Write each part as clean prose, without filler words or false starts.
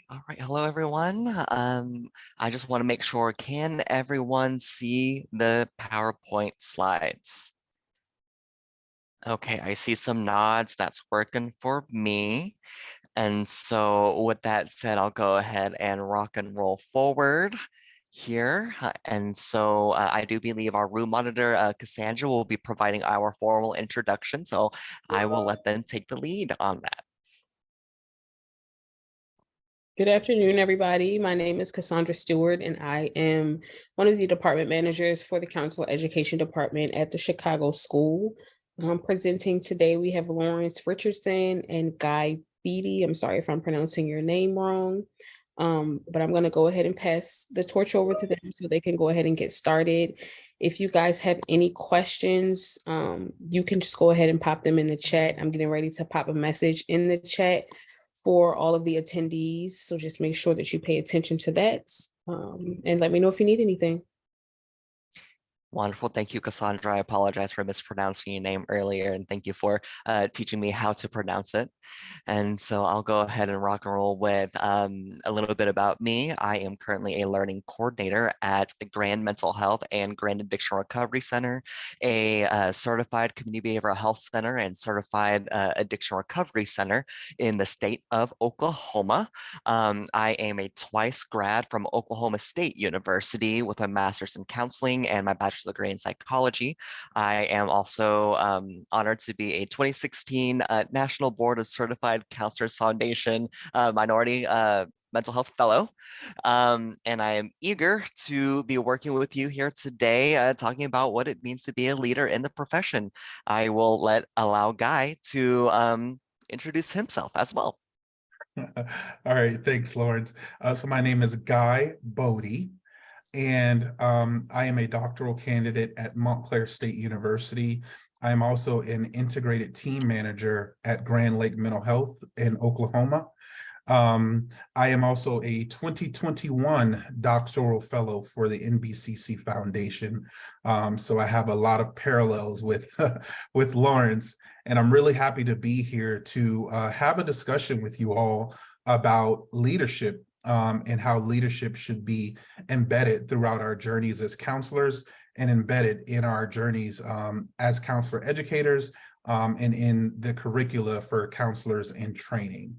All right, hello everyone. I just want to make sure, can everyone see the PowerPoint slides? Okay, I see some nods. That's working for me. And so with that said, I'll go ahead and rock and roll forward here. I do believe our room monitor, Cassandra, will be providing our formal introduction. So I will let them take the lead on that. Good afternoon, everybody. My name is Cassandra Stewart, and I am one of the department managers for the Counselor Education Department at the Chicago School. Presenting today, we have Lawrence Richardson and Guy Beatty. I'm sorry if I'm pronouncing your name wrong, but I'm going to go ahead and pass the torch over to them so they can go ahead and get started. If you guys have any questions, you can just go ahead and pop them in the chat. I'm getting ready to pop a message in the chat for all of the attendees. So just make sure that you pay attention to that, and let me know if you need anything. Wonderful. Thank you, Cassandra. I apologize for mispronouncing your name earlier, and thank you for teaching me how to pronounce it. And so I'll go ahead and rock and roll with a little bit about me. I am currently a learning coordinator at the Grand Mental Health and Grand Addiction Recovery Center, a certified community behavioral health center and certified addiction recovery center in the state of Oklahoma. I am a twice grad from Oklahoma State University with a master's in counseling and my bachelor's degree in psychology. I am also honored to be a 2016 National Board of Certified Counselors Foundation Minority Mental Health Fellow. And I am eager to be working with you here today, talking about what it means to be a leader in the profession. I will allow Guy to introduce himself as well. All right, thanks, Lawrence. So my name is Guy Bodie, and I am a doctoral candidate at Montclair State University. I am also an integrated team manager at Grand Lake Mental Health in Oklahoma. I am also a 2021 doctoral fellow for the NBCC Foundation. So I have a lot of parallels with, with Lawrence, and I'm really happy to be here to have a discussion with you all about leadership and how leadership should be embedded throughout our journeys as counselors and embedded in our journeys as counselor educators and in the curricula for counselors in training.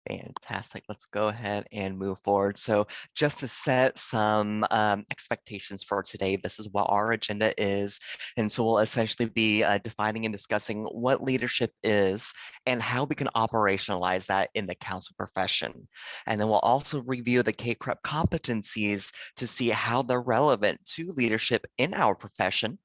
Fantastic. Let's go ahead and move forward. So just to set some expectations for today, this is what our agenda is. And so we'll essentially be defining and discussing what leadership is and how we can operationalize that in the counsel profession. And then we'll also review the CACREP competencies to see how they're relevant to leadership in our profession.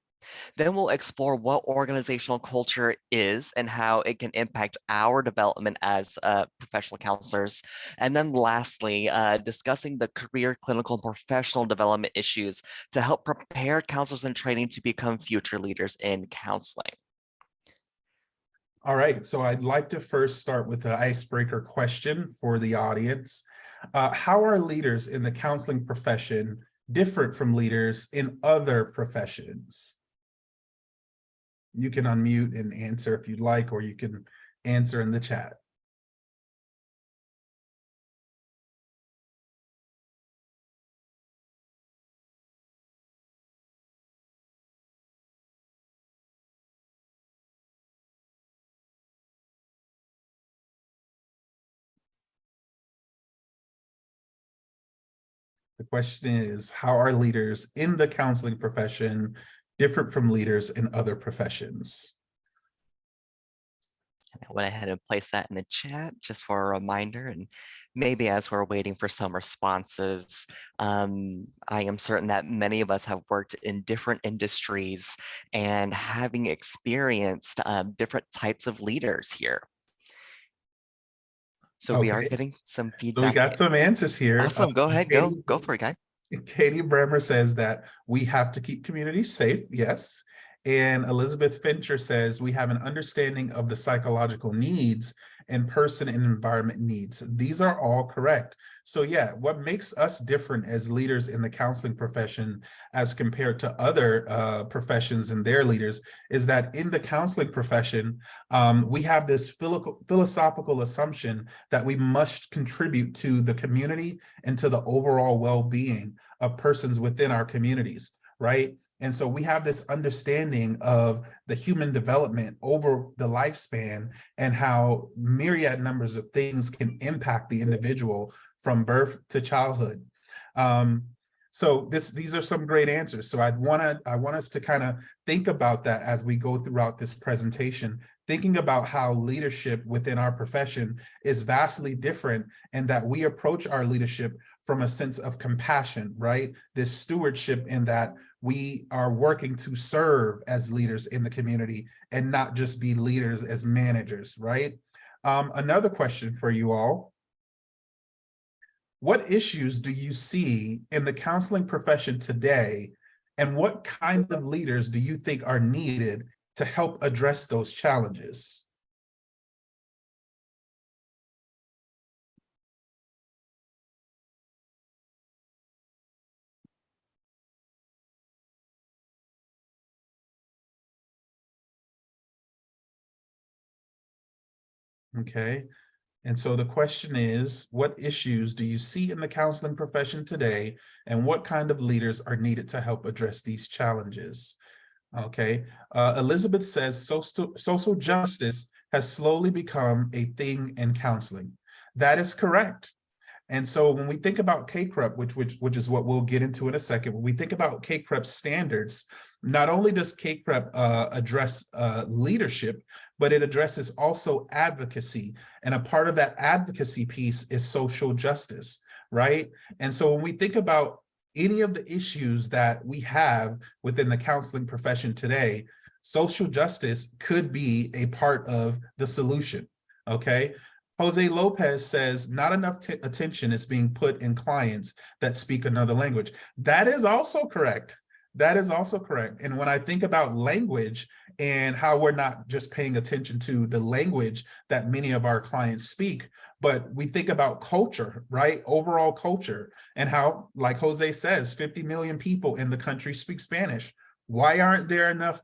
Then we'll explore what organizational culture is and how it can impact our development as professional counselors. And then lastly, discussing the career, clinical, and professional development issues to help prepare counselors in training to become future leaders in counseling. All right, so I'd like to first start with the icebreaker question for the audience. How are leaders in the counseling profession different from leaders in other professions? You can unmute and answer if you'd like, or you can answer in the chat. The question is, how are leaders in the counseling profession different from leaders in other professions? I went ahead and placed that in the chat just for a reminder, and maybe as we're waiting for some responses, I am certain that many of us have worked in different industries and having experienced different types of leaders here. So we are getting some feedback. So we got some answers here. Awesome. Go ahead. Go for it, Guy. Katie Bremer says that we have to keep communities safe. Yes. And Elizabeth Fincher says we have an understanding of the psychological needs and person and environment needs. These are all correct. So yeah, what makes us different as leaders in the counseling profession as compared to other professions and their leaders is that in the counseling profession, we have this philosophical assumption that we must contribute to the community and to the overall well-being of persons within our communities, right? And so we have this understanding of the human development over the lifespan and how myriad numbers of things can impact the individual from birth to childhood. So these are some great answers. So I want us to kind of think about that as we go throughout this presentation, thinking about how leadership within our profession is vastly different and that we approach our leadership from a sense of compassion, right? This stewardship in that we are working to serve as leaders in the community and not just be leaders as managers, right? Another question for you all. What issues do you see in the counseling profession today, and what kind of leaders do you think are needed to help address those challenges? Okay. And so the question is, what issues do you see in the counseling profession today, and what kind of leaders are needed to help address these challenges? Okay, Elizabeth says social justice has slowly become a thing in counseling. That is correct. And so when we think about CACREP, which is what we'll get into in a second, when we think about CACREP standards, not only does CACREP address leadership, but it addresses also advocacy. And a part of that advocacy piece is social justice, right? And so when we think about any of the issues that we have within the counseling profession today, social justice could be a part of the solution, okay? Jose Lopez says not enough attention is being put in clients that speak another language. That is also correct. That is also correct. And when I think about language and how we're not just paying attention to the language that many of our clients speak, but we think about culture, right? Overall culture, and how, like Jose says, 50 million people in the country speak Spanish. Why aren't there enough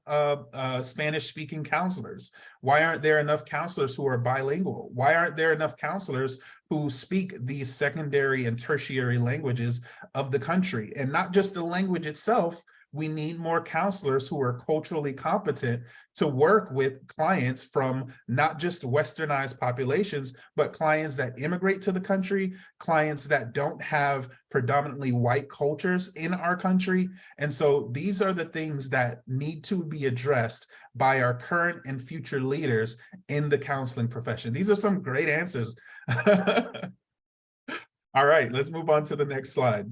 Spanish-speaking counselors? Why aren't there enough counselors who are bilingual? Why aren't there enough counselors who speak these secondary and tertiary languages of the country? And not just the language itself, we need more counselors who are culturally competent to work with clients from not just westernized populations, but clients that immigrate to the country, clients that don't have predominantly white cultures in our country. And so these are the things that need to be addressed by our current and future leaders in the counseling profession. These are some great answers. All right, let's move on to the next slide.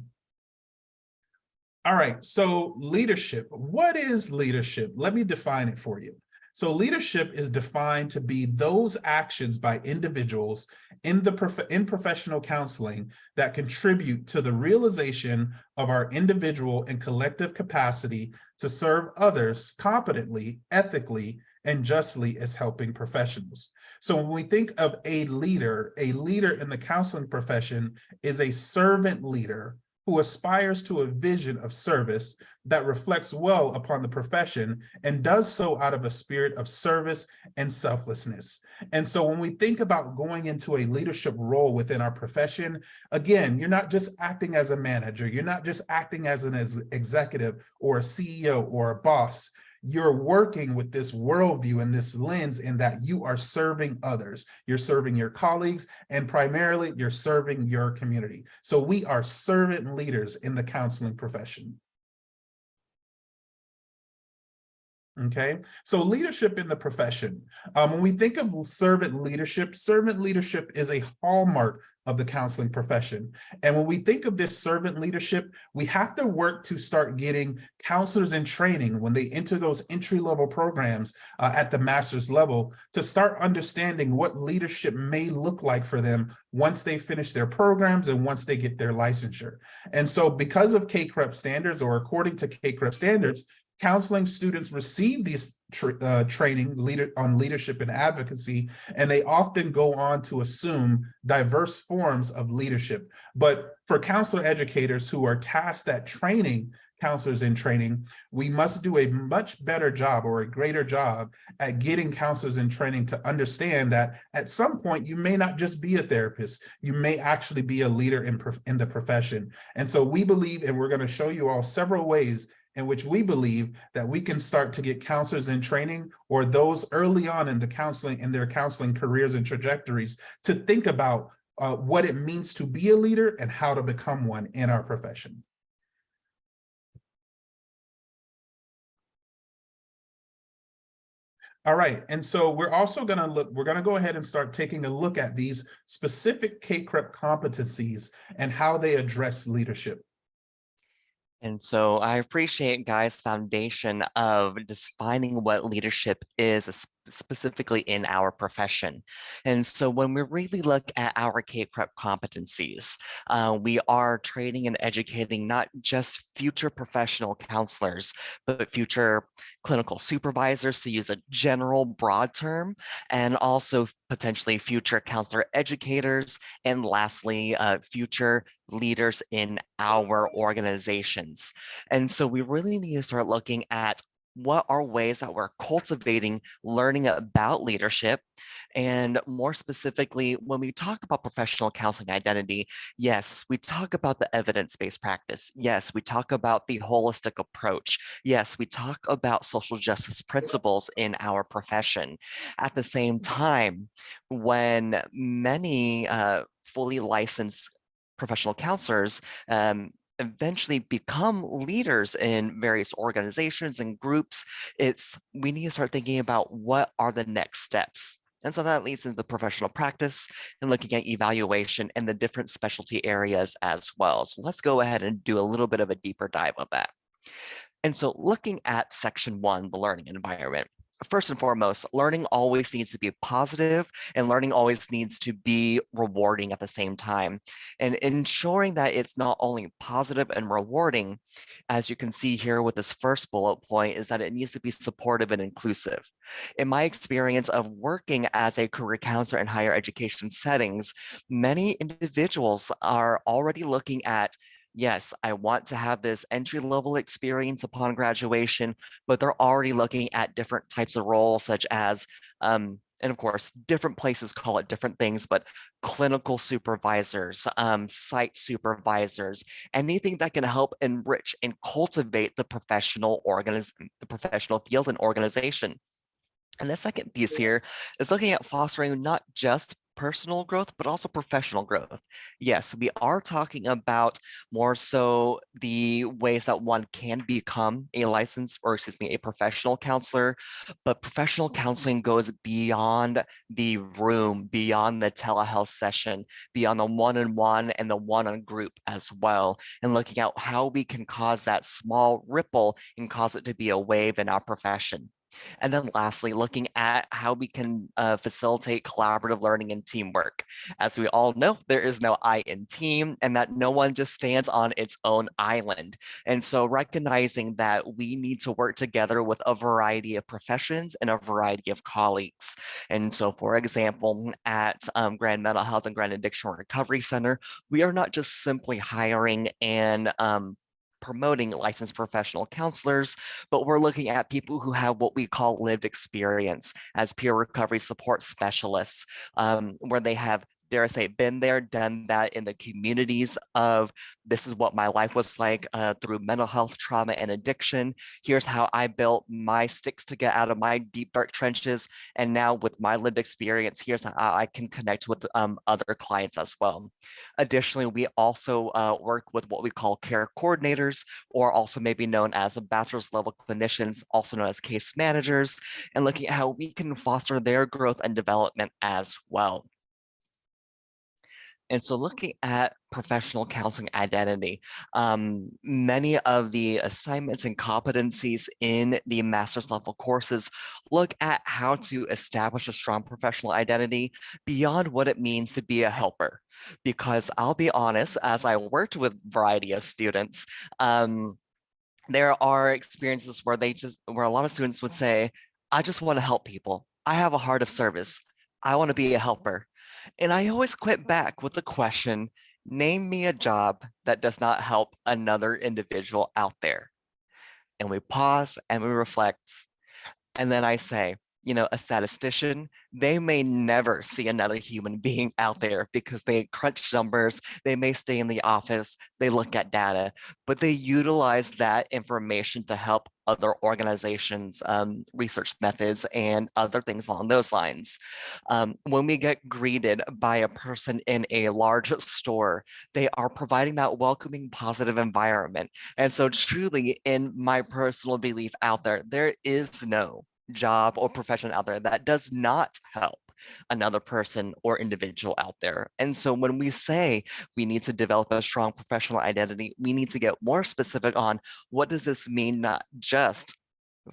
All right, so leadership. What is leadership? Let me define it for you. So leadership is defined to be those actions by individuals in professional counseling that contribute to the realization of our individual and collective capacity to serve others competently, ethically, and justly as helping professionals. So when we think of a leader in the counseling profession is a servant leader who aspires to a vision of service that reflects well upon the profession and does so out of a spirit of service and selflessness. And so when we think about going into a leadership role within our profession, again, you're not just acting as a manager, you're not just acting as an executive or a CEO or a boss. You're working with this worldview and this lens in that you are serving others. You're serving your colleagues, and primarily you're serving your community. So we are servant leaders in the counseling profession. Okay, so leadership in the profession. When we think of servant leadership is a hallmark of the counseling profession. And when we think of this servant leadership, we have to work to start getting counselors in training when they enter those entry-level programs at the master's level to start understanding what leadership may look like for them once they finish their programs and once they get their licensure. And so because of CACREP standards, or according to CACREP standards, Counseling students receive these training on leadership and advocacy, and they often go on to assume diverse forms of leadership. But for counselor educators who are tasked at training counselors in training, we must do a much better job or a greater job at getting counselors in training to understand that at some point you may not just be a therapist, you may actually be a leader in the profession. And so we believe, and we're going to show you all several ways in which we believe that we can start to get counselors in training, or those early on in their counseling careers and trajectories, to think about what it means to be a leader and how to become one in our profession. All right, and so we're also going to go ahead and start taking a look at these specific CACREP competencies and how they address leadership. And so I appreciate Guy's foundation of defining what leadership is, specifically in our profession. And so when we really look at our CACREP competencies, we are training and educating not just future professional counselors, but future clinical supervisors, to use a general broad term, and also potentially future counselor educators, and lastly, future leaders in our organizations. And so we really need to start looking at what are ways that we're cultivating learning about leadership. And more specifically, when we talk about professional counseling identity, yes, we talk about the evidence-based practice. Yes, we talk about the holistic approach. Yes, we talk about social justice principles in our profession. At the same time, when many fully licensed professional counselors eventually become leaders in various organizations and groups, we need to start thinking about what are the next steps. And so that leads into the professional practice and looking at evaluation and the different specialty areas as well. So let's go ahead and do a little bit of a deeper dive of that. And so looking at section 1, the learning environment. First and foremost, learning always needs to be positive, and learning always needs to be rewarding at the same time. And ensuring that it's not only positive and rewarding, as you can see here with this first bullet point, is that it needs to be supportive and inclusive. In my experience of working as a career counselor in higher education settings, many individuals are already looking at, yes, I want to have this entry-level experience upon graduation, but they're already looking at different types of roles, such as, and of course, different places call it different things, but clinical supervisors, site supervisors, anything that can help enrich and cultivate the professional field and organization. And the second piece here is looking at fostering not just personal growth, but also professional growth. Yes, we are talking about more so the ways that one can become a licensed, or excuse me, a professional counselor, but professional counseling goes beyond the room, beyond the telehealth session, beyond the one-on-one and the one-on group as well, and looking at how we can cause that small ripple and cause it to be a wave in our profession. And then lastly, looking at how we can facilitate collaborative learning and teamwork. As we all know, there is no I in team, and that no one just stands on its own island. And so recognizing that we need to work together with a variety of professions and a variety of colleagues. And so, for example, at Grand Mental Health and Grand Addiction Recovery Center, we are not just simply hiring and promoting licensed professional counselors, but we're looking at people who have what we call lived experience as peer recovery support specialists, where they have, dare I say, been there, done that in the communities of, this is what my life was like through mental health, trauma, and addiction. Here's how I built my sticks to get out of my deep, dark trenches. And now with my lived experience, here's how I can connect with other clients as well. Additionally, we also work with what we call care coordinators, or also maybe known as bachelor's level clinicians, also known as case managers, and looking at how we can foster their growth and development as well. And so looking at professional counseling identity, many of the assignments and competencies in the master's level courses look at how to establish a strong professional identity beyond what it means to be a helper. Because I'll be honest, as I worked with a variety of students, there are experiences where where a lot of students would say, I just want to help people. I have a heart of service. I want to be a helper. And I always quit back with the question, name me a job that does not help another individual out there. And we pause and we reflect. And then I say, a statistician, they may never see another human being out there because they crunch numbers, they may stay in the office, they look at data, but they utilize that information to help other organizations, research methods, and other things along those lines. When we get greeted by a person in a large store, they are providing that welcoming, positive environment. And so truly, in my personal belief out there, there is no job or profession out there that does not help another person or individual out there. And so when we say we need to develop a strong professional identity, we need to get more specific on what does this mean, not just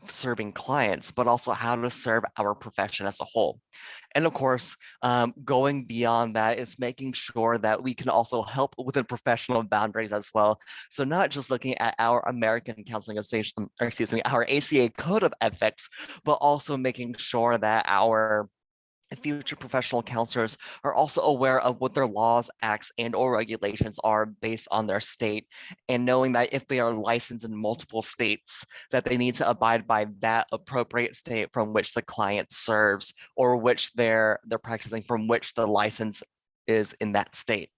serving clients, but also how to serve our profession as a whole. And of course, going beyond that is making sure that we can also help within professional boundaries as well. So not just looking at our American Counseling Association, or excuse me, our ACA Code of Ethics, but also making sure that our future professional counselors are also aware of what their laws, acts, and or regulations are based on their state, and knowing that if they are licensed in multiple states, that they need to abide by that appropriate state from which the client serves, or which they're practicing from which the license is in that state.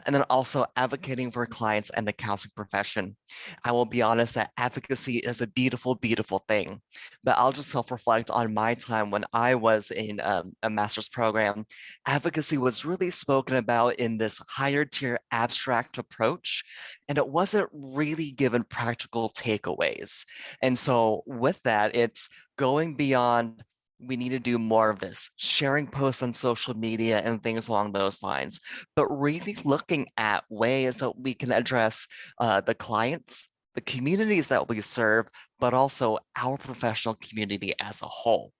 And then also advocating for clients and the counseling profession. I will be honest that advocacy is a beautiful, beautiful thing, but I'll just self-reflect on my time when I was in a master's program. Advocacy was really spoken about in this higher tier abstract approach, and it wasn't really given practical takeaways. And so with that, it's going beyond we need to do more of this, sharing posts on social media and things along those lines, but really looking at ways that we can address the clients, the communities that we serve, but also our professional community as a whole.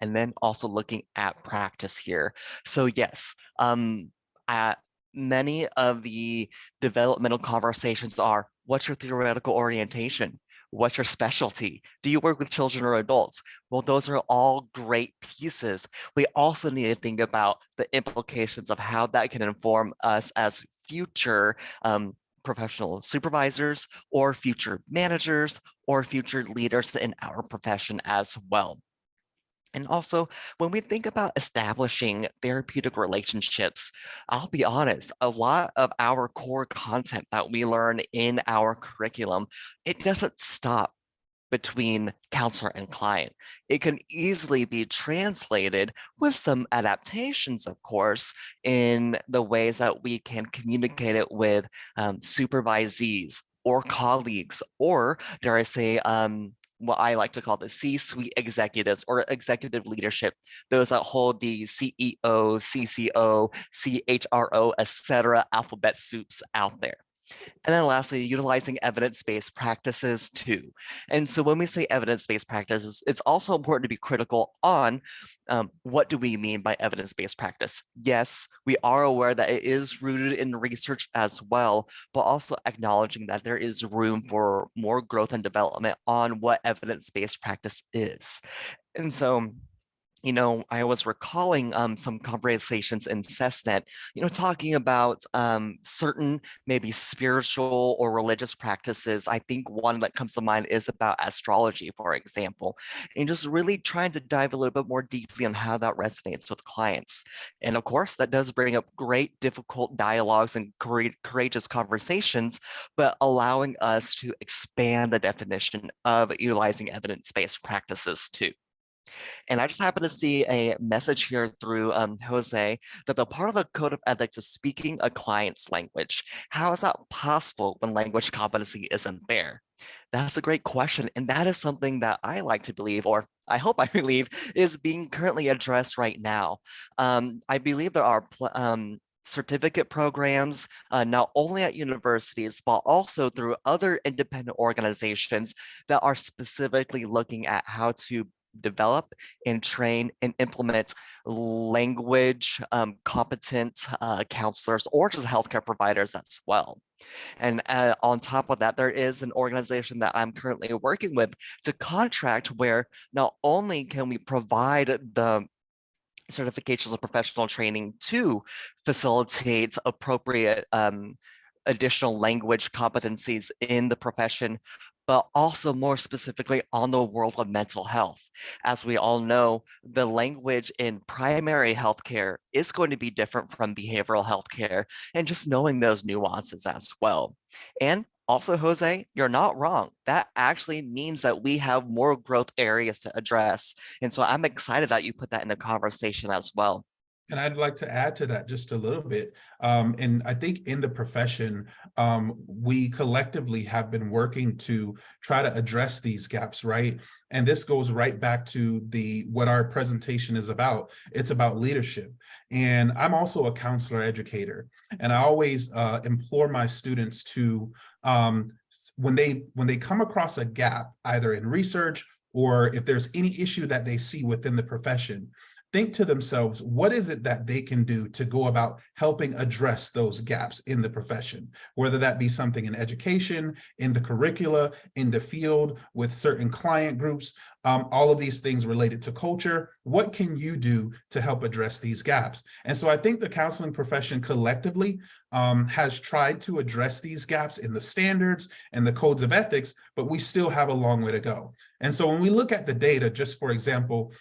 And then also looking at practice here. So yes, many of the developmental conversations are, what's your theoretical orientation? What's your specialty? Do you work with children or adults? Well, those are all great pieces. We also need to think about the implications of how that can inform us as future professional supervisors or future managers or future leaders in our profession as well. And also, when we think about establishing therapeutic relationships, I'll be honest, a lot of our core content that we learn in our curriculum, it doesn't stop between counselor and client. It can easily be translated with some adaptations, of course, in the ways that we can communicate it with supervisees or colleagues, or dare I say, what I like to call the C-suite executives or executive leadership, those that hold the CEO, CCO, CHRO, etc. alphabet soups out there. And then lastly, utilizing evidence-based practices too. And so when we say evidence-based practices, it's also important to be critical on what do we mean by evidence-based practice? Yes, we are aware that it is rooted in research as well, but also acknowledging that there is room for more growth and development on what evidence-based practice is. And so I was recalling some conversations in CESNET, talking about certain maybe spiritual or religious practices. I think one that comes to mind is about astrology, for example, and just really trying to dive a little bit more deeply on how that resonates with clients. And of course, that does bring up great, difficult dialogues and courageous conversations, but allowing us to expand the definition of utilizing evidence-based practices too. And I just happened to see a message here through Jose that the part of the code of ethics is speaking a client's language. How is that possible when language competency isn't there? That's a great question. And that is something that I like to believe, or I hope I believe, is being currently addressed right now. I believe there are certificate programs, not only at universities, but also through other independent organizations that are specifically looking at how to develop and train and implement language competent counselors or just healthcare providers as well. And on top of that, there is an organization that I'm currently working with to contract where not only can we provide the certifications of professional training to facilitate appropriate additional language competencies in the profession, but also more specifically on the world of mental health. As we all know, the language in primary healthcare is going to be different from behavioral healthcare, and just knowing those nuances as well. And also, Jose, you're not wrong. That actually means that we have more growth areas to address. And so I'm excited that you put that in the conversation as well. And I'd like to add to that just a little bit. And I think in the profession, we collectively have been working to try to address these gaps, right? And this goes right back to what our presentation is about. It's about leadership. And I'm also a counselor educator. And I always implore my students to, when they come across a gap, either in research or if there's any issue that they see within the profession, think to themselves, what is it that they can do to go about helping address those gaps in the profession, whether that be something in education, in the curricula, in the field, with certain client groups, all of these things related to culture. What can you do to help address these gaps? And so I think the counseling profession collectively has tried to address these gaps in the standards and the codes of ethics, but we still have a long way to go. And so when we look at the data, just for example,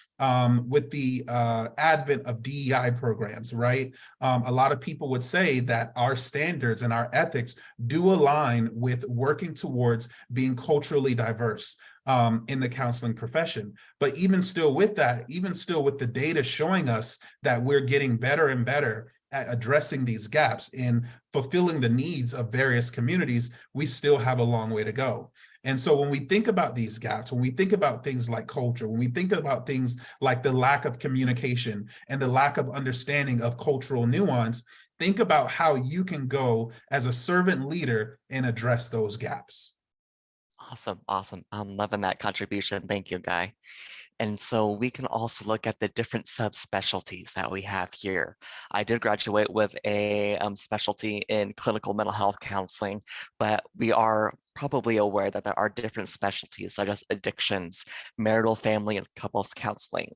with the advent of DEI programs, right? A lot of people would say that our standards and our ethics do align with working towards being culturally diverse in the counseling profession. But even still with that, even still with the data showing us that we're getting better and better at addressing these gaps in fulfilling the needs of various communities, we still have a long way to go. And so when we think about these gaps, when we think about things like culture, when we think about things like the lack of communication and the lack of understanding of cultural nuance, think about how you can go as a servant leader and address those gaps. Awesome, awesome. I'm loving that contribution. Thank you, Guy. And so we can also look at the different subspecialties that we have here. I did graduate with a specialty in clinical mental health counseling, but we are probably aware that there are different specialties such as addictions, marital, family, and couples counseling,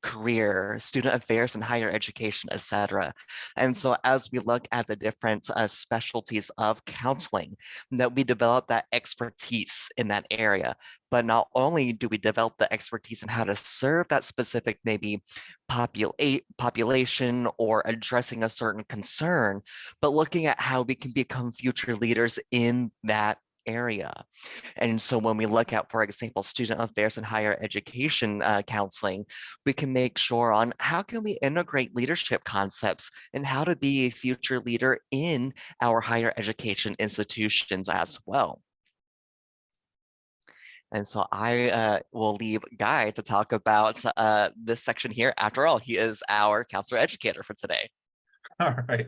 career, student affairs and higher education, etc. And so as we look at the different specialties of counseling, that we develop that expertise in that area. But not only do we develop the expertise in how to serve that specific maybe population or addressing a certain concern, but looking at how we can become future leaders in that area. And so when we look at, for example, student affairs and higher education counseling, we can make sure on how can we integrate leadership concepts and how to be a future leader in our higher education institutions as well. And so I will leave Guy to talk about this section here. After all, he is our counselor educator for today. All right.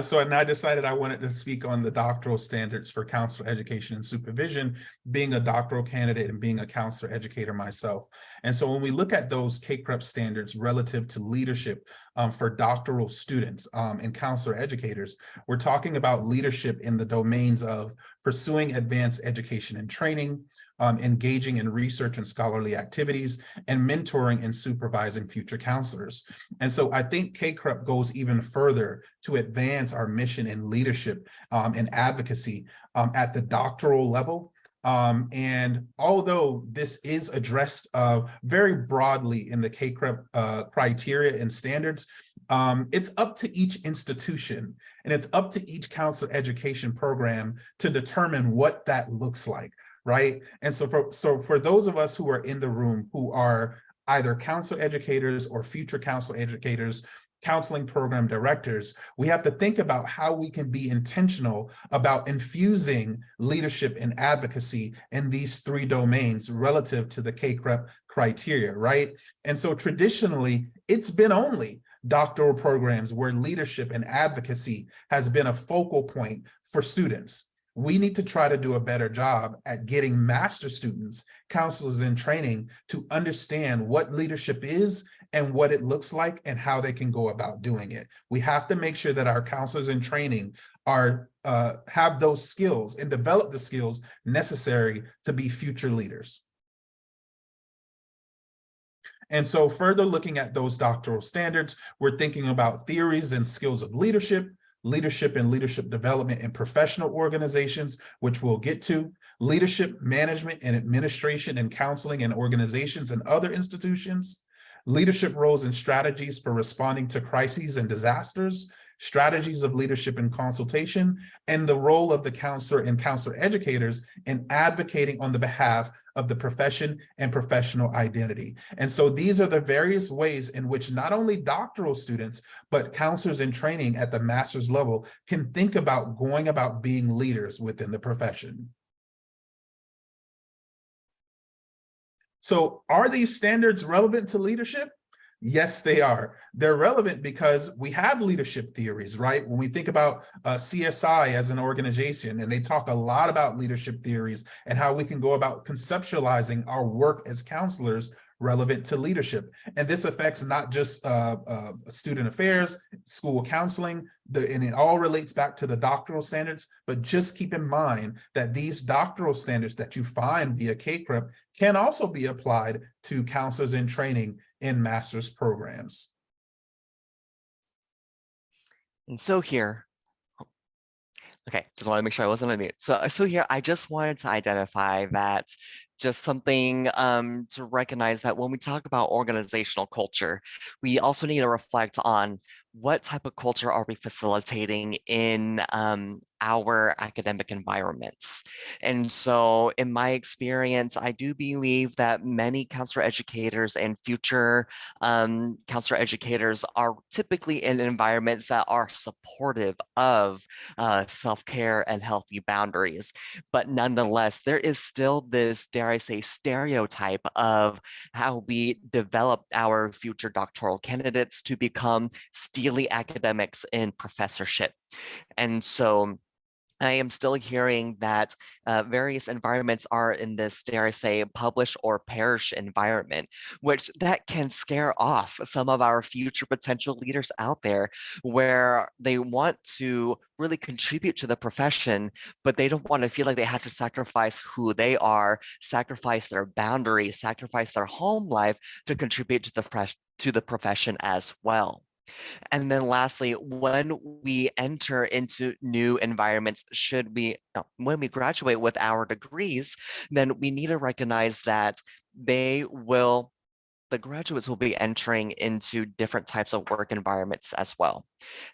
So I decided I wanted to speak on the doctoral standards for counselor education and supervision, being a doctoral candidate and being a counselor educator myself. And so when we look at those CACREP standards relative to leadership for doctoral students and counselor educators, we're talking about leadership in the domains of pursuing advanced education and training, engaging in research and scholarly activities, and mentoring and supervising future counselors. And so I think CACREP goes even further to advance our mission in leadership and advocacy at the doctoral level. And although this is addressed very broadly in the CACREP criteria and standards, it's up to each institution and it's up to each counselor education program to determine what that looks like. Right. And so for those of us who are in the room who are either counselor educators or future counselor educators, counseling program directors, we have to think about how we can be intentional about infusing leadership and advocacy in these three domains relative to the CACREP criteria, right? And so traditionally, it's been only doctoral programs where leadership and advocacy has been a focal point for students. We need to try to do a better job at getting master students, counselors in training to understand what leadership is and what it looks like and how they can go about doing it. We have to make sure that our counselors in training are have those skills and develop the skills necessary to be future leaders. And so further looking at those doctoral standards, we're thinking about theories and skills of leadership, leadership and leadership development in professional organizations, which we'll get to, leadership, management, and administration and counseling in organizations and other institutions, leadership roles and strategies for responding to crises and disasters, strategies of leadership and consultation, and the role of the counselor and counselor educators in advocating on the behalf of the profession and professional identity. And so these are the various ways in which not only doctoral students, but counselors in training at the master's level can think about going about being leaders within the profession. So are these standards relevant to leadership? Yes, they are. They're relevant because we have leadership theories, right? When we think about CSI as an organization, and they talk a lot about leadership theories and how we can go about conceptualizing our work as counselors relevant to leadership. And this affects not just student affairs, school counseling, and it all relates back to the doctoral standards, but just keep in mind that these doctoral standards that you find via CACREP can also be applied to counselors in training in master's programs. And so here, okay, just want to make sure I wasn't on mute. So here, I just wanted to identify that just something to recognize that when we talk about organizational culture, we also need to reflect on what type of culture are we facilitating in our academic environments. And so in my experience, I do believe that many counselor educators and future counselor educators are typically in environments that are supportive of self-care and healthy boundaries. But nonetheless, there is still this, dare I say, stereotype of how we develop our future doctoral candidates to become steely academics in professorship. And so I am still hearing that various environments are in this, dare I say, publish or perish environment, which that can scare off some of our future potential leaders out there, where they want to really contribute to the profession, but they don't want to feel like they have to sacrifice who they are, sacrifice their boundaries, sacrifice their home life to contribute to the profession as well. And then lastly, when we enter into new environments, when we graduate with our degrees, then we need to recognize that the graduates will be entering into different types of work environments as well.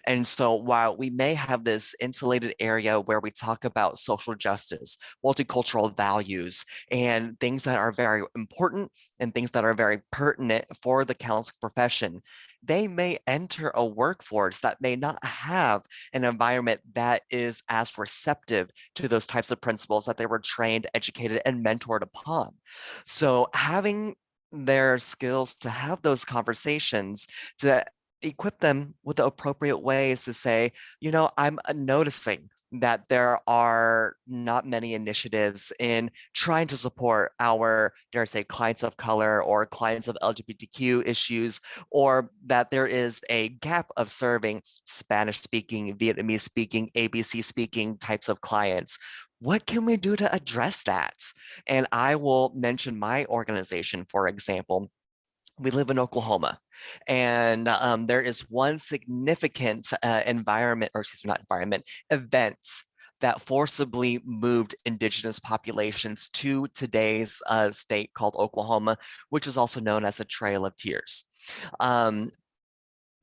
And so while we may have this insulated area where we talk about social justice, multicultural values, and things that are very important and things that are very pertinent for the counseling profession, they may enter a workforce that may not have an environment that is as receptive to those types of principles that they were trained, educated, and mentored upon. So having their skills to have those conversations, to equip them with the appropriate ways to say, I'm noticing that there are not many initiatives in trying to support our, dare I say, clients of color or clients of LGBTQ issues, or that there is a gap of serving Spanish speaking, Vietnamese speaking, ABC speaking types of clients. What can we do to address that? And I will mention my organization, for example. We live in Oklahoma, and there is one significant event that forcibly moved indigenous populations to today's state called Oklahoma, which is also known as the Trail of Tears.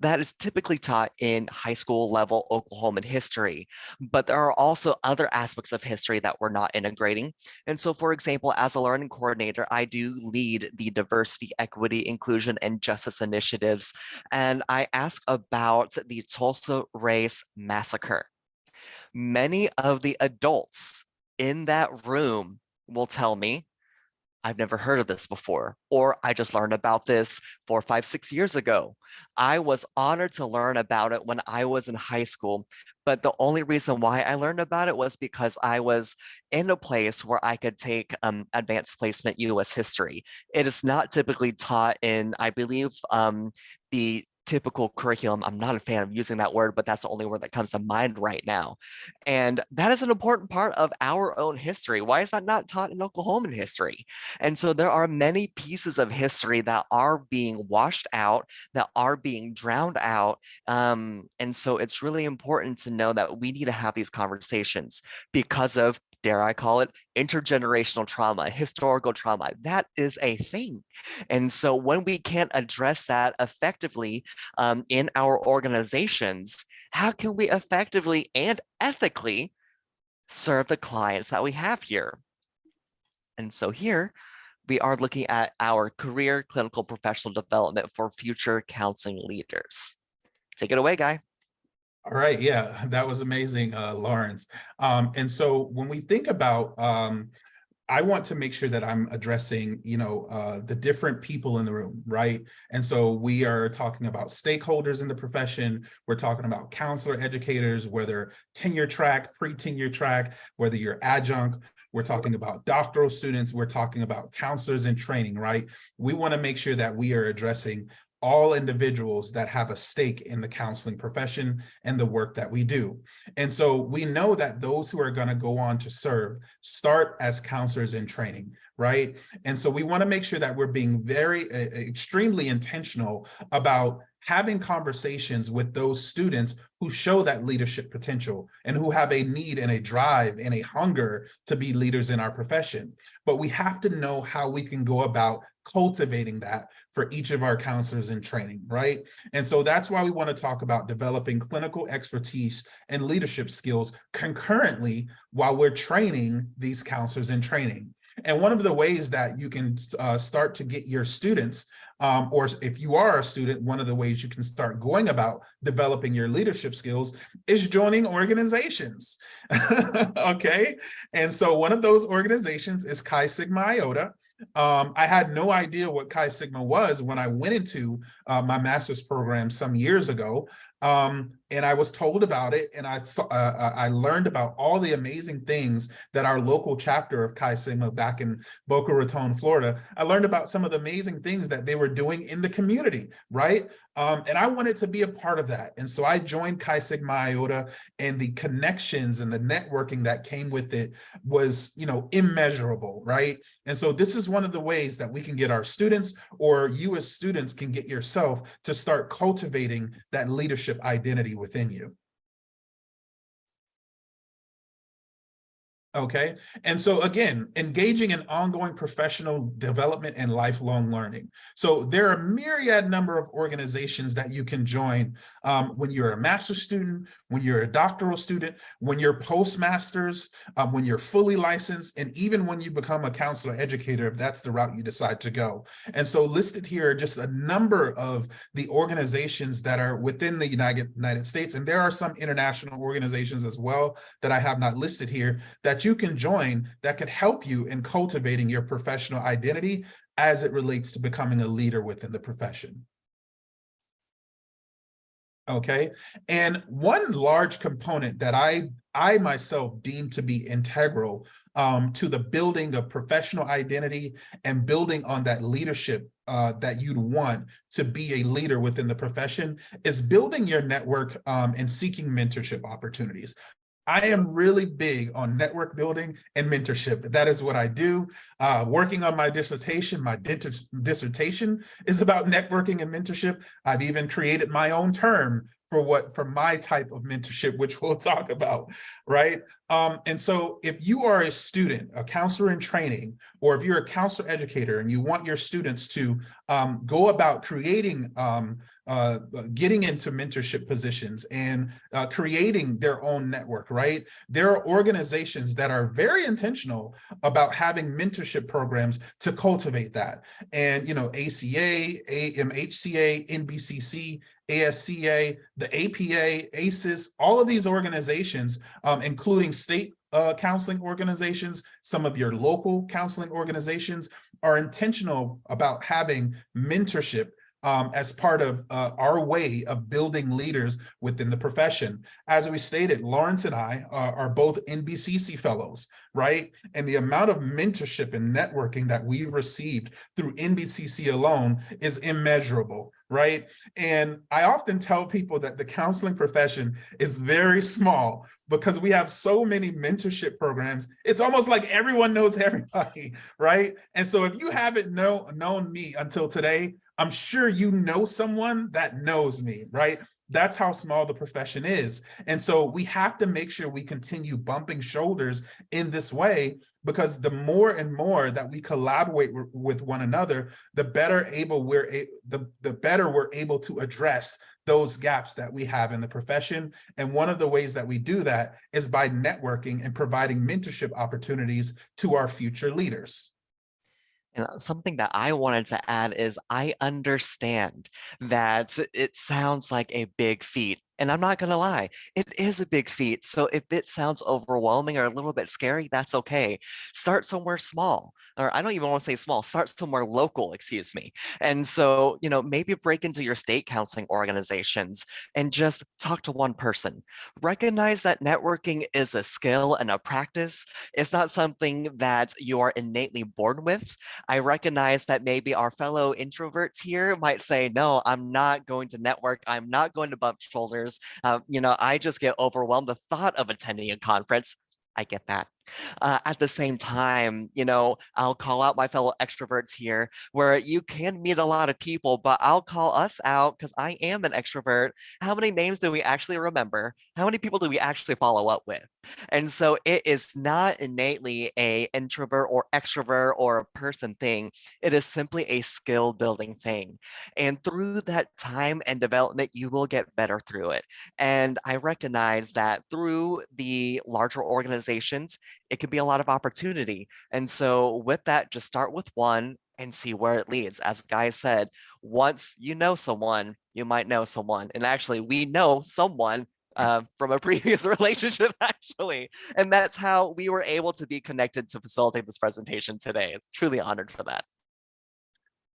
That is typically taught in high school level Oklahoman history, but there are also other aspects of history that we're not integrating. And so, for example, as a learning coordinator, I do lead the diversity, equity, inclusion, and justice initiatives. And I ask about the Tulsa Race Massacre. Many of the adults in that room will tell me, I've never heard of this before, or I just learned about this 4, 5, 6 years ago. I was honored to learn about it when I was in high school, but the only reason why I learned about it was because I was in a place where I could take advanced placement US history. It is not typically taught in, I believe, the typical curriculum. I'm not a fan of using that word, but that's the only word that comes to mind right now. And that is an important part of our own history. Why is that not taught in Oklahoman history? And so there are many pieces of history that are being washed out, that are being drowned out. And so it's really important to know that we need to have these conversations because of, dare I call it, intergenerational trauma, historical trauma. That is a thing. And so when we can't address that effectively in our organizations, how can we effectively and ethically serve the clients that we have here? And so here we are looking at our career clinical professional development for future counseling leaders. Take it away, Guy. All right, yeah, that was amazing, Lawrence. And so when we think about, I want to make sure that I'm addressing, the different people in the room, right? And so we are talking about stakeholders in the profession. We're talking about counselor educators, whether tenure track, pre-tenure track, whether you're adjunct. We're talking about doctoral students. We're talking about counselors in training, right? We want to make sure that we are addressing all individuals that have a stake in the counseling profession and the work that we do. And so we know that those who are going to go on to serve start as counselors in training, right? And so we want to make sure that we're being very extremely intentional about having conversations with those students who show that leadership potential and who have a need and a drive and a hunger to be leaders in our profession. But we have to know how we can go about cultivating that for each of our counselors in training, right? And so that's why we want to talk about developing clinical expertise and leadership skills concurrently while we're training these counselors in training. And one of the ways that you can start to get your students, or if you are a student, one of the ways you can start going about developing your leadership skills is joining organizations. Okay. And so one of those organizations is Chi Sigma Iota. I had no idea what Chi Sigma was when I went into my master's program some years ago. And I was told about it, and I learned about all the amazing things that our local chapter of Chi Sigma back in Boca Raton, Florida, I learned about some of the amazing things that they were doing in the community, right? And I wanted to be a part of that. And so I joined Chi Sigma Iota, and the connections and the networking that came with it was, immeasurable, right? And so this is one of the ways that we can get our students, or you as students can get yourself to start cultivating that leadership identity within you. Okay. And so again, engaging in ongoing professional development and lifelong learning. So there are a myriad number of organizations that you can join when you're a master's student, when you're a doctoral student, when you're postmasters, when you're fully licensed, and even when you become a counselor educator, if that's the route you decide to go. And so listed here are just a number of the organizations that are within the United States. And there are some international organizations as well that I have not listed here that you can join that could help you in cultivating your professional identity as it relates to becoming a leader within the profession. Okay, and one large component that I myself deem to be integral to the building of professional identity and building on that leadership that you'd want to be a leader within the profession is building your network and seeking mentorship opportunities. I am really big on network building and mentorship. That is what I do. Working on my dissertation is about networking and mentorship. I've even created my own term for my type of mentorship, which we'll talk about, right? And so if you are a student, a counselor in training, or if you're a counselor educator and you want your students to go about creating getting into mentorship positions and creating their own network, right? There are organizations that are very intentional about having mentorship programs to cultivate that. And, ACA, AMHCA, NBCC, ASCA, the APA, ACES, all of these organizations, including state counseling organizations, some of your local counseling organizations are intentional about having mentorship as part of our way of building leaders within the profession. As we stated, Lawrence and I are both NBCC fellows, right? And the amount of mentorship and networking that we've received through NBCC alone is immeasurable, right? And I often tell people that the counseling profession is very small because we have so many mentorship programs. It's almost like everyone knows everybody, right? And so if you haven't known me until today, I'm sure you know someone that knows me, right? That's how small the profession is. And so we have to make sure we continue bumping shoulders in this way, because the more and more that we collaborate with one another, the better we're able to address those gaps that we have in the profession. And one of the ways that we do that is by networking and providing mentorship opportunities to our future leaders. And something that I wanted to add is I understand that it sounds like a big feat. And I'm not going to lie, it is a big feat. So if it sounds overwhelming or a little bit scary, that's okay. Start somewhere small, or I don't even want to say small, start somewhere local, excuse me. And so, maybe break into your state counseling organizations and just talk to one person. Recognize that networking is a skill and a practice. It's not something that you are innately born with. I recognize that maybe our fellow introverts here might say, no, I'm not going to network. I'm not going to bump shoulders. I just get overwhelmed. The thought of attending a conference, I get that. At the same time, I'll call out my fellow extroverts here, where you can meet a lot of people, but I'll call us out because I am an extrovert. How many names do we actually remember? How many people do we actually follow up with? And so it is not innately a introvert or extrovert or a person thing. It is simply a skill building thing. And through that time and development, you will get better through it. And I recognize that through the larger organizations, it can be a lot of opportunity. And so with that, just start with one and see where it leads. As Guy said, once you know someone, you might know someone. And actually, we know someone from a previous relationship, actually. And that's how we were able to be connected to facilitate this presentation today. It's truly honored for that.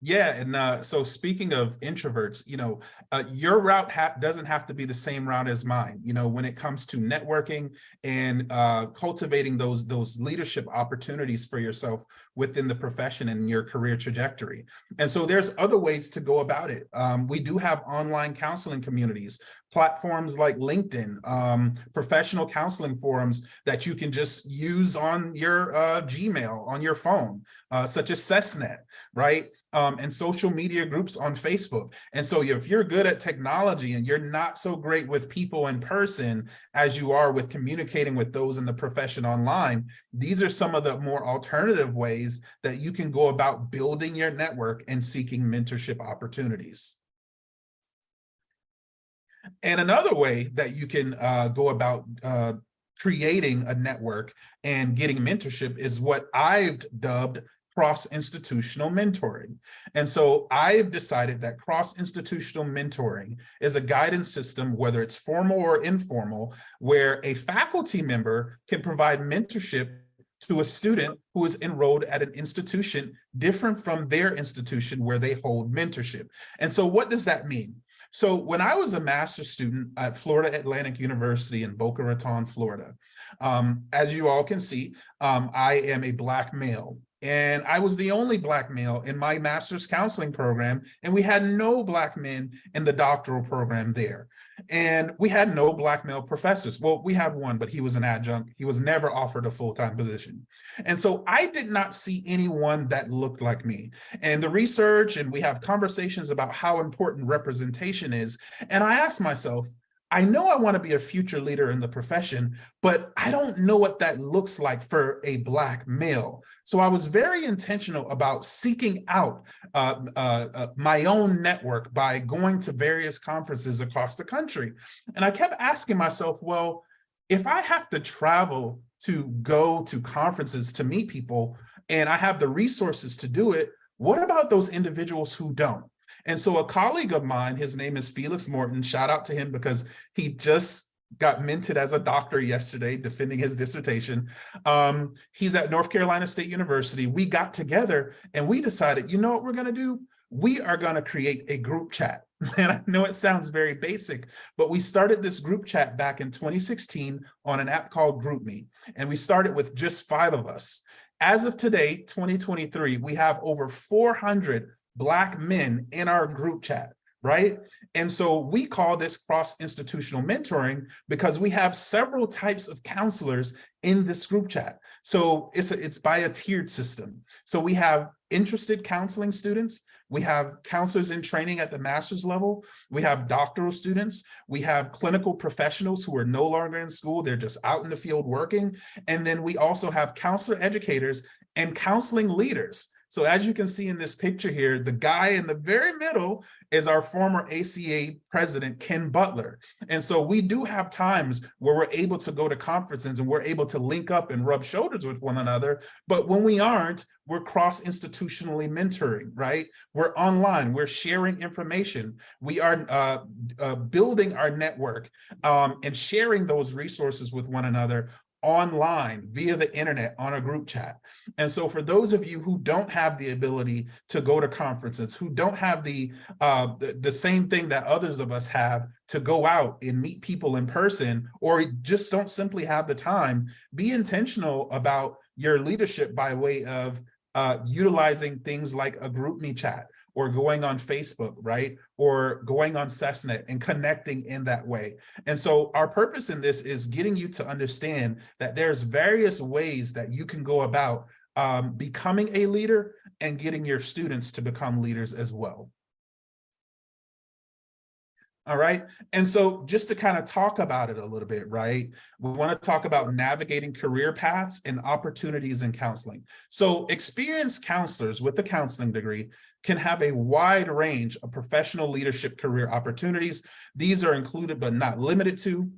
Yeah, and so speaking of introverts, your route doesn't have to be the same route as mine. When it comes to networking and cultivating those leadership opportunities for yourself within the profession and your career trajectory. And so there's other ways to go about it. We do have online counseling communities, platforms like LinkedIn, professional counseling forums that you can just use on your Gmail, on your phone, such as CESNet, right? And social media groups on Facebook. And so if you're good at technology and you're not so great with people in person as you are with communicating with those in the profession online, these are some of the more alternative ways that you can go about building your network and seeking mentorship opportunities. And another way that you can go about creating a network and getting mentorship is what I've dubbed cross-institutional mentoring. And so I've decided that cross-institutional mentoring is a guidance system, whether it's formal or informal, where a faculty member can provide mentorship to a student who is enrolled at an institution different from their institution where they hold mentorship. And so what does that mean? So when I was a master's student at Florida Atlantic University in Boca Raton, Florida, as you all can see, I am a Black male. And I was the only Black male in my master's counseling program, and we had no Black men in the doctoral program there. And we had no Black male professors. Well, we had one, but he was an adjunct. He was never offered a full-time position. And so I did not see anyone that looked like me. And the research, and we have conversations about how important representation is. And I asked myself, I know I want to be a future leader in the profession, but I don't know what that looks like for a Black male. So I was very intentional about seeking out my own network by going to various conferences across the country. And I kept asking myself, well, if I have to travel to go to conferences to meet people, and I have the resources to do it, what about those individuals who don't? And so a colleague of mine, his name is Felix Morton, shout out to him because he just got minted as a doctor yesterday, defending his dissertation. He's at North Carolina State University. We got together and we decided, you know what we're gonna do? We are gonna create a group chat. And I know it sounds very basic, but we started this group chat back in 2016 on an app called GroupMe. And we started with just 5 of us. As of today, 2023, we have over 400 Black men in our group chat, right? And so we call this cross-institutional mentoring because we have several types of counselors in this group chat. So it's by a tiered system. So we have interested counseling students, we have counselors in training at the master's level, we have doctoral students, we have clinical professionals who are no longer in school, they're just out in the field working. And then we also have counselor educators and counseling leaders. So as you can see in this picture here, the guy in the very middle is our former ACA president, Ken Butler. And so we do have times where we're able to go to conferences and we're able to link up and rub shoulders with one another. But when we aren't, we're cross-institutionally mentoring, right? We're online, we're sharing information. We are building our network and sharing those resources with one another online via the internet on a group chat. And so for those of you who don't have the ability to go to conferences, who don't have the same thing that others of us have to go out and meet people in person, or just don't simply have the time, be intentional about your leadership by way of utilizing things like a GroupMe chat, or going on Facebook, right? Or going on SESNet and connecting in that way. And so our purpose in this is getting you to understand that there's various ways that you can go about becoming a leader and getting your students to become leaders as well. All right. And so just to kind of talk about it a little bit, right? We want to talk about navigating career paths and opportunities in counseling. So experienced counselors with a counseling degree can have a wide range of professional leadership career opportunities. These are included, but not limited to,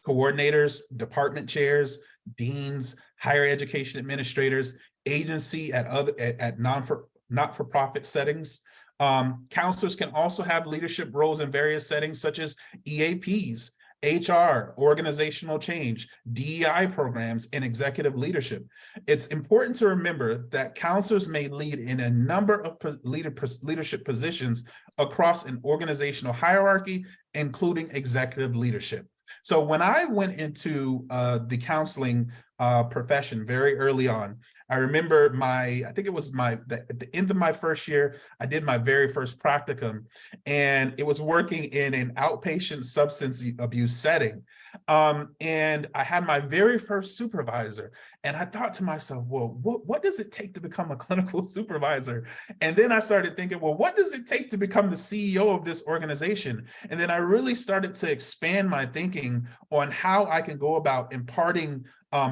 coordinators, department chairs, deans, higher education administrators, agency at not-for-profit settings. Counselors can also have leadership roles in various settings such as EAPs, HR, organizational change, DEI programs, and executive leadership. It's important to remember that counselors may lead in a number of leadership positions across an organizational hierarchy, including executive leadership. So when I went into the counseling profession very early on, I remember I think it was at the end of my first year, I did my very first practicum, and it was working in an outpatient substance abuse setting. And I had my very first supervisor, and I thought to myself, well, what does it take to become a clinical supervisor? And then I started thinking, well, what does it take to become the CEO of this organization? And then I really started to expand my thinking on how I can go about imparting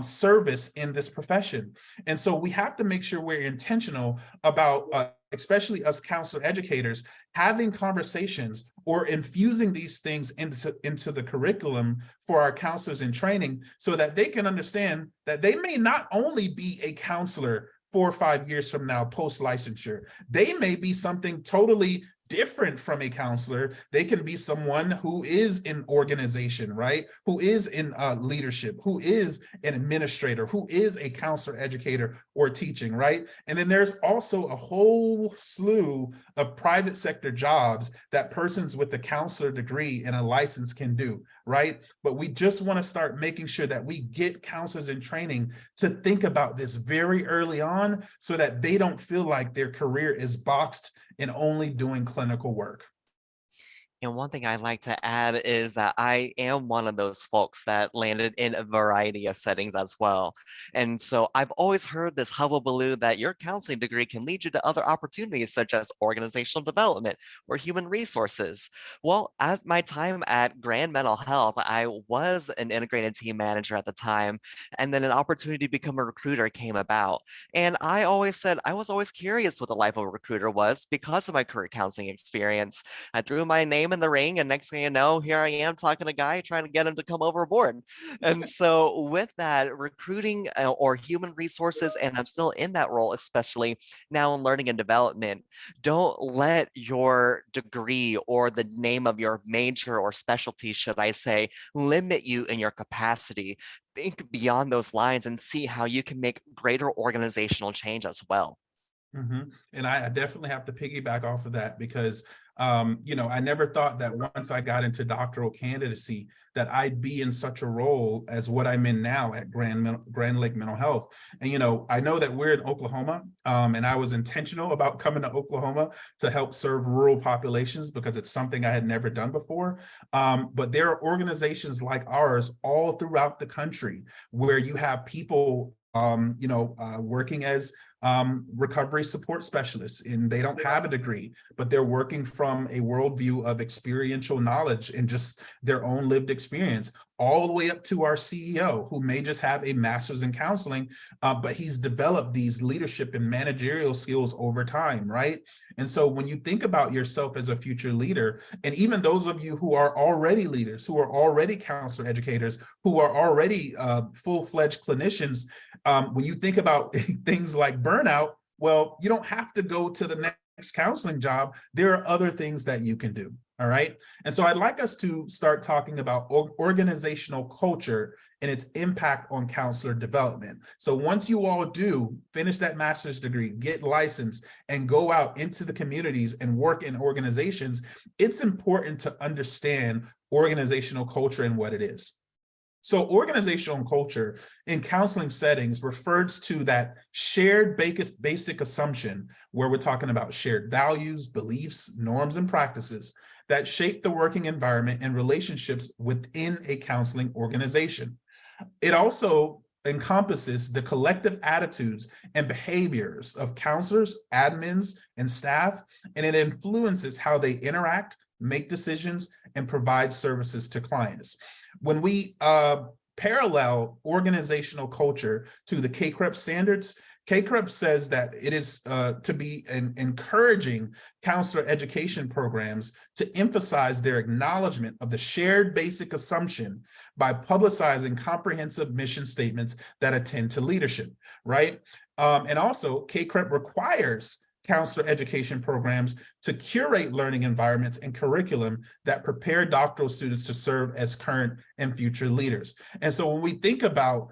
service in this profession. And so we have to make sure we're intentional about, especially us counselor educators, having conversations or infusing these things into the curriculum for our counselors in training, so that they can understand that they may not only be a counselor 4 or 5 years from now post-licensure. They may be something totally different from a counselor. They can be someone who is in organization, right? Who is in leadership, who is an administrator, who is a counselor educator or teaching, right? And then there's also a whole slew of private sector jobs that persons with a counselor degree and a license can do, right? But we just want to start making sure that we get counselors in training to think about this very early on, so that they don't feel like their career is boxed in only doing clinical work. And one thing I'd like to add is that I am one of those folks that landed in a variety of settings as well. And so I've always heard this hullabaloo that your counseling degree can lead you to other opportunities such as organizational development or human resources. Well, at my time at Grand Mental Health, I was an integrated team manager at the time, and then an opportunity to become a recruiter came about. And I always said I was always curious what the life of a recruiter was because of my career counseling experience. I threw my name in the ring, and next thing you know, here I am talking to a guy trying to get him to come overboard. And so with that, recruiting or human resources, and I'm still in that role, especially now in learning and development, don't let your degree or the name of your major or specialty, should I say, limit you in your capacity. Think beyond those lines and see how you can make greater organizational change as well. And I definitely have to piggyback off of that, because I never thought that once I got into doctoral candidacy that I'd be in such a role as what I'm in now at Grand Lake Mental Health. And, I know that we're in Oklahoma, and I was intentional about coming to Oklahoma to help serve rural populations because it's something I had never done before. But there are organizations like ours all throughout the country where you have people working as recovery support specialists, and they don't have a degree, but they're working from a worldview of experiential knowledge and just their own lived experience, all the way up to our CEO, who may just have a master's in counseling, but he's developed these leadership and managerial skills over time, right? And so when you think about yourself as a future leader, and even those of you who are already leaders, who are already counselor educators, who are already full-fledged clinicians, when you think about things like burnout, well, you don't have to go to the next counseling job. There are other things that you can do. All right. And so I'd like us to start talking about organizational culture and its impact on counselor development. So once you all do finish that master's degree, get licensed, and go out into the communities and work in organizations, it's important to understand organizational culture and what it is. So organizational culture in counseling settings refers to that shared basic assumption where we're talking about shared values, beliefs, norms, and practices that shape the working environment and relationships within a counseling organization. It also encompasses the collective attitudes and behaviors of counselors, admins, and staff, and it influences how they interact, make decisions, and provide services to clients. When we parallel organizational culture to the CACREP standards, CACREP says that it is to be encouraging counselor education programs to emphasize their acknowledgement of the shared basic assumption by publicizing comprehensive mission statements that attend to leadership, right? And also, CACREP requires counselor education programs to curate learning environments and curriculum that prepare doctoral students to serve as current and future leaders. And so when we think about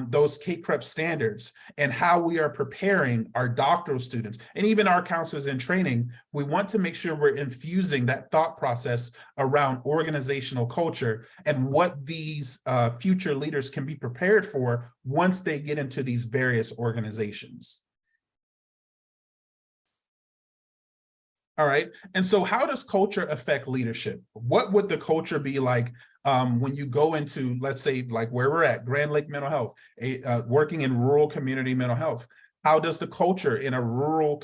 those CACREP standards and how we are preparing our doctoral students and even our counselors in training, we want to make sure we're infusing that thought process around organizational culture and what these future leaders can be prepared for once they get into these various organizations. All right. And so how does culture affect leadership? What would the culture be like when you go into, let's say, like where we're at, Grand Lake Mental Health, working in rural community mental health? How does the culture in a rural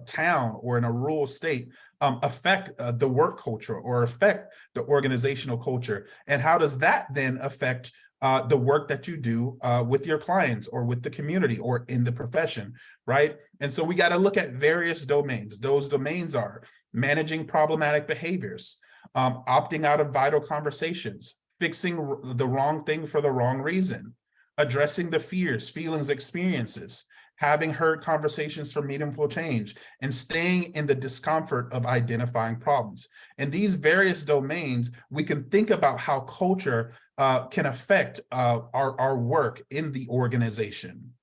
town or in a rural state affect the work culture or affect the organizational culture? And how does that then affect the work that you do with your clients or with the community or in the profession, right? And so we got to look at various domains. Those domains are managing problematic behaviors, opting out of vital conversations, fixing the wrong thing for the wrong reason, addressing the fears, feelings, experiences, having heard conversations for meaningful change, and staying in the discomfort of identifying problems. In these various domains, we can think about how culture can affect our work in the organization.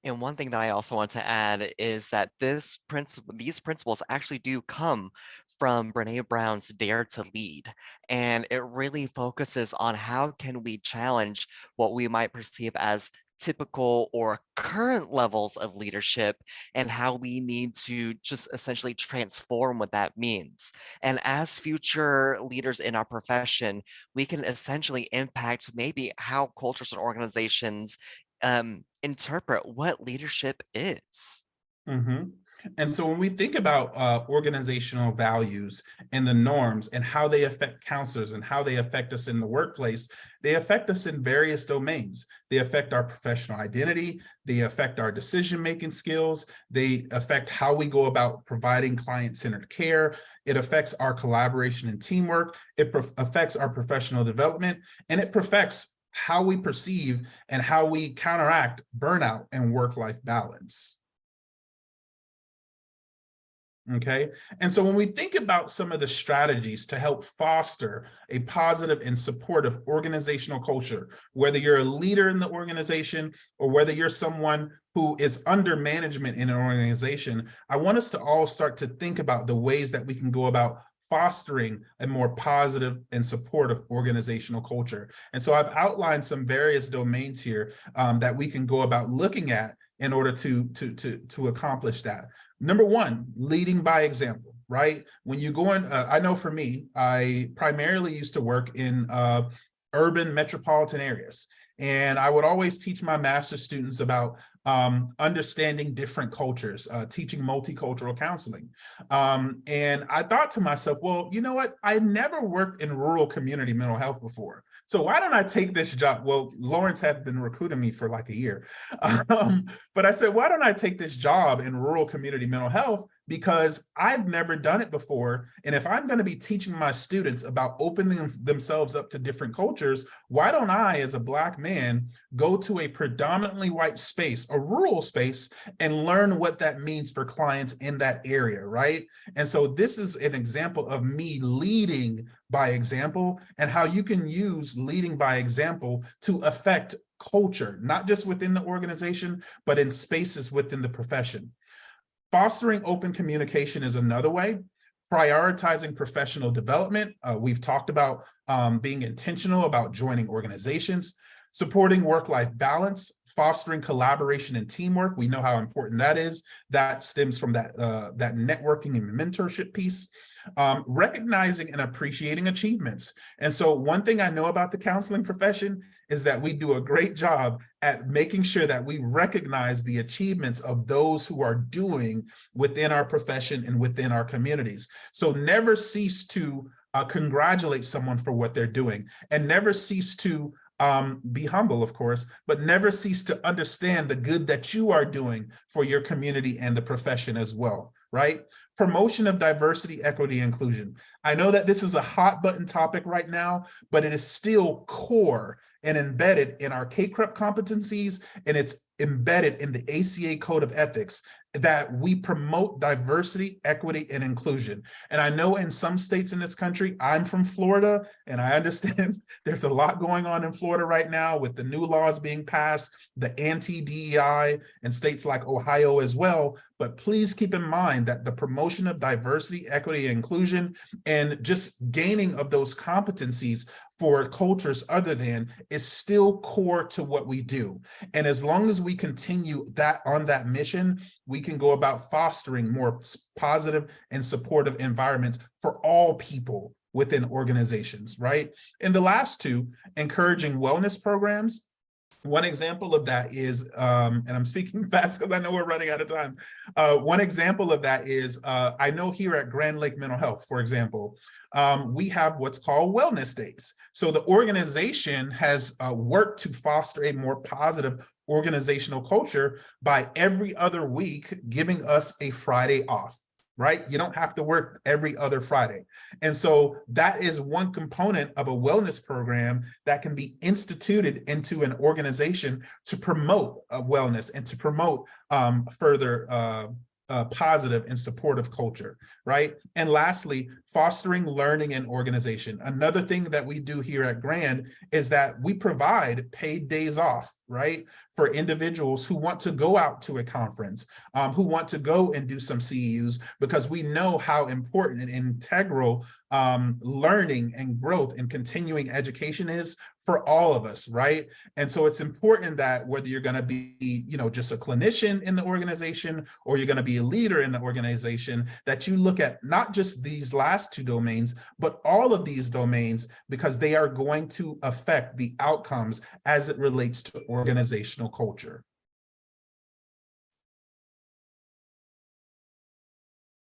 And one thing that I also want to add is that these principles actually do come from Brene Brown's Dare to Lead. And it really focuses on how can we challenge what we might perceive as typical or current levels of leadership and how we need to just essentially transform what that means. And as future leaders in our profession, we can essentially impact maybe how cultures and organizations interpret what leadership is. Mm-hmm. And so when we think about organizational values and the norms and how they affect counselors and how they affect us in the workplace, they affect us in various domains. They affect our professional identity. They affect our decision-making skills. They affect how we go about providing client-centered care. It affects our collaboration and teamwork. It affects our professional development, and it affects how we perceive and how we counteract burnout and work-life balance. Okay. And so when we think about some of the strategies to help foster a positive and supportive organizational culture, whether you're a leader in the organization or whether you're someone who is under management in an organization, I want us to all start to think about the ways that we can go about fostering a more positive and supportive organizational culture. And so I've outlined some various domains here that we can go about looking at in order to accomplish that. Number one, leading by example, right? When you go in, I know for me, I primarily used to work in urban metropolitan areas. And I would always teach my master's students about understanding different cultures, teaching multicultural counseling. And I thought to myself, well, you know what? I never worked in rural community mental health before. So why don't I take this job? Well, Lawrence had been recruiting me for like a year. But I said, why don't I take this job in rural community mental health? Because I've never done it before. And if I'm going to be teaching my students about opening themselves up to different cultures, why don't I, as a Black man, go to a predominantly white space, a rural space, and learn what that means for clients in that area, right? And so this is an example of me leading by example and how you can use leading by example to affect culture, not just within the organization, but in spaces within the profession. Fostering open communication is another way. Prioritizing professional development. We've talked about being intentional about joining organizations, supporting work-life balance, fostering collaboration and teamwork. We know how important that is. That stems from that networking and mentorship piece. Recognizing and appreciating achievements. And so one thing I know about the counseling profession is that we do a great job at making sure that we recognize the achievements of those who are doing within our profession and within our communities. So never cease to congratulate someone for what they're doing, and never cease to be humble, of course, but never cease to understand the good that you are doing for your community and the profession as well, right? Promotion of diversity, equity, inclusion. I know that this is a hot button topic right now, but it is still core and embedded in our CACREP competencies, and it's embedded in the ACA Code of Ethics that we promote diversity, equity, and inclusion. And I know in some states in this country, I'm from Florida, and I understand there's a lot going on in Florida right now with the new laws being passed, the anti-DEI, and states like Ohio as well. But please keep in mind that the promotion of diversity, equity, and inclusion, and just gaining of those competencies for cultures other than is still core to what we do. And as long as we continue that on that mission, we can go about fostering more positive and supportive environments for all people within organizations, right? And the last two, encouraging wellness programs. One example of that is, and I'm speaking fast because I know we're running out of time. One example of that is, I know here at Grand Lake Mental Health, for example, we have what's called wellness days. So the organization has worked to foster a more positive organizational culture by every other week giving us a Friday off. Right? You don't have to work every other Friday. And so that is one component of a wellness program that can be instituted into an organization to promote wellness and to promote further positive and supportive culture, right? And lastly, fostering learning and organization. Another thing that we do here at Grand is that we provide paid days off, right? For individuals who want to go out to a conference, who want to go and do some CEUs, because we know how important and integral learning and growth and continuing education is for all of us, right? And so it's important that whether you're going to be, you know, just a clinician in the organization or you're going to be a leader in the organization, that you look at not just these last two domains, but all of these domains, because they are going to affect the outcomes as it relates to organizational culture.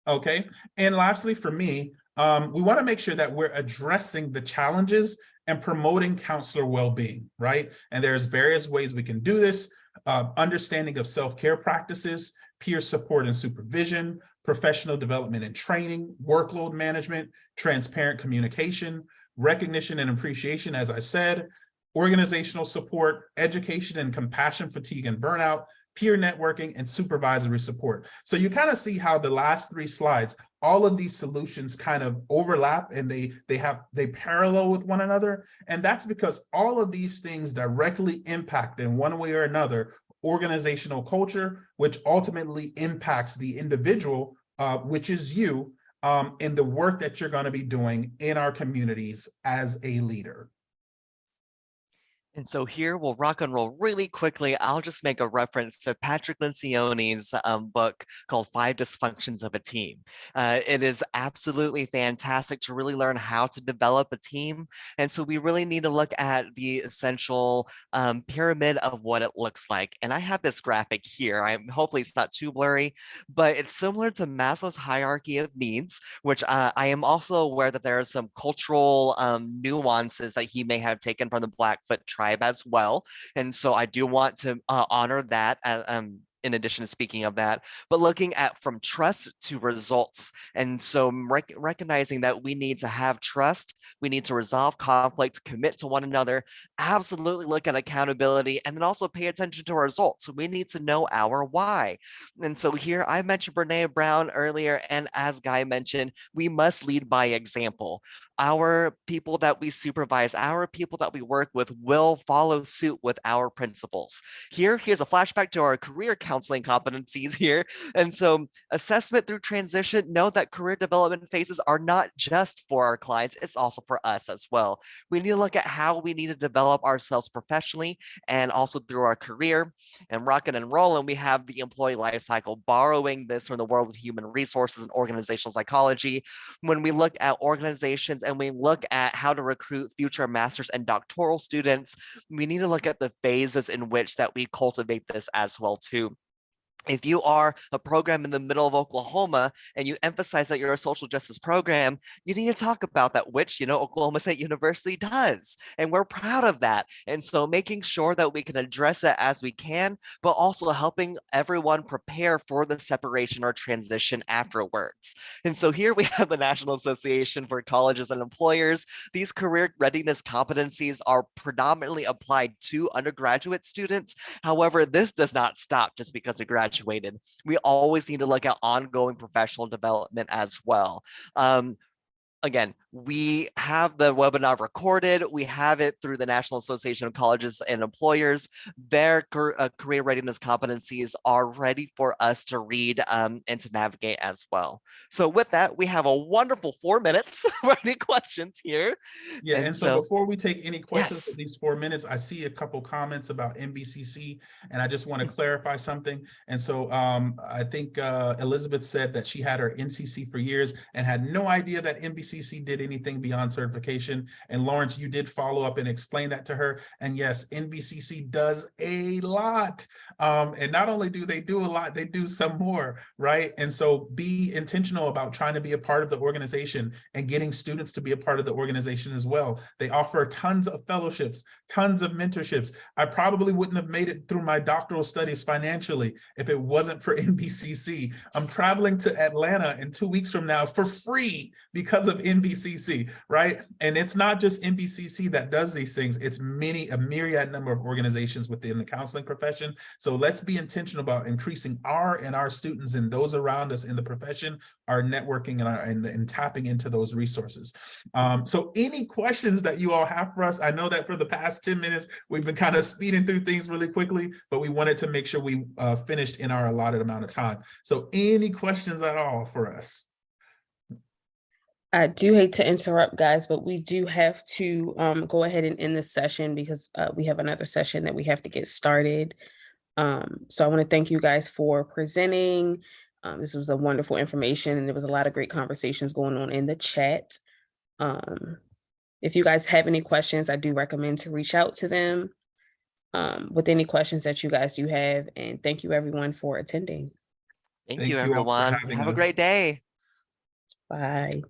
Okay, and lastly, for me, we want to make sure that we're addressing the challenges and promoting counselor well-being, right? And there's various ways we can do this. Understanding of self-care practices, peer support and supervision, professional development and training, workload management, transparent communication, recognition and appreciation, as I said, organizational support, education and compassion fatigue and burnout, peer networking, and supervisory support. So you kind of see how the last three slides, all of these solutions kind of overlap and they parallel with one another. And that's because all of these things directly impact in one way or another organizational culture, which ultimately impacts the individual, which is you, in the work that you're going to be doing in our communities as a leader. And so here we'll rock and roll really quickly. I'll just make a reference to Patrick Lencioni's book called Five Dysfunctions of a Team. It is absolutely fantastic to really learn how to develop a team. And so we really need to look at the essential pyramid of what it looks like. And I have this graphic here. Hopefully it's not too blurry, but it's similar to Maslow's hierarchy of needs, which I am also aware that there are some cultural nuances that he may have taken from the Blackfoot tribe as well. And so I do want to honor that in addition to speaking of that, but looking at from trust to results. And so recognizing that we need to have trust, we need to resolve conflict, commit to one another, absolutely look at accountability, and then also pay attention to our results. So we need to know our why. And so here I mentioned Brene Brown earlier, and as Guy mentioned, we must lead by example. Our people that we supervise, our people that we work with will follow suit with our principles. Here's a flashback to our career counseling competencies here. And so assessment through transition, know that career development phases are not just for our clients, it's also for us as well. We need to look at how we need to develop ourselves professionally and also through our career. And rocking and rolling, we have the employee life cycle, borrowing this from the world of human resources and organizational psychology. When we look at organizations and we look at how to recruit future master's and doctoral students, we need to look at the phases in which that we cultivate this as well too. If you are a program in the middle of Oklahoma and you emphasize that you're a social justice program, you need to talk about that, which, Oklahoma State University does. And we're proud of that. And so making sure that we can address it as we can, but also helping everyone prepare for the separation or transition afterwards. And so here we have the National Association for Colleges and Employers. These career readiness competencies are predominantly applied to undergraduate students. However, this does not stop just because we graduated. We always need to look at ongoing professional development as well. Again, we have the webinar recorded. We have it through the National Association of Colleges and Employers. Their career readiness competencies are ready for us to read and to navigate as well. So with that, we have a wonderful 4 minutes for any questions here. Yeah, and so before we take any questions yes. for these 4 minutes, I see a couple comments about NBCC, and I just want to clarify something. And so I think Elizabeth said that she had her NCC for years and had no idea that NBCC did anything beyond certification. And Lawrence, you did follow up and explain that to her. And yes, NBCC does a lot. And not only do they do a lot, they do some more, right? And so be intentional about trying to be a part of the organization and getting students to be a part of the organization as well. They offer tons of fellowships, tons of mentorships. I probably wouldn't have made it through my doctoral studies financially if it wasn't for NBCC. I'm traveling to Atlanta in 2 weeks from now for free because of NBCC, right? And it's not just NBCC that does these things. It's a myriad number of organizations within the counseling profession. So let's be intentional about increasing our students and those around us in the profession, our networking and tapping into those resources. So any questions that you all have for us? I know that for the past 10 minutes, we've been kind of speeding through things really quickly, but we wanted to make sure we finished in our allotted amount of time. So any questions at all for us? I do hate to interrupt, guys, but we do have to go ahead and end this session because we have another session that we have to get started. So I want to thank you guys for presenting. This was a wonderful information, and there was a lot of great conversations going on in the chat. If you guys have any questions, I do recommend to reach out to them with any questions that you guys do have. And thank you, everyone, for attending. Thank you, everyone. Have a great day. Bye.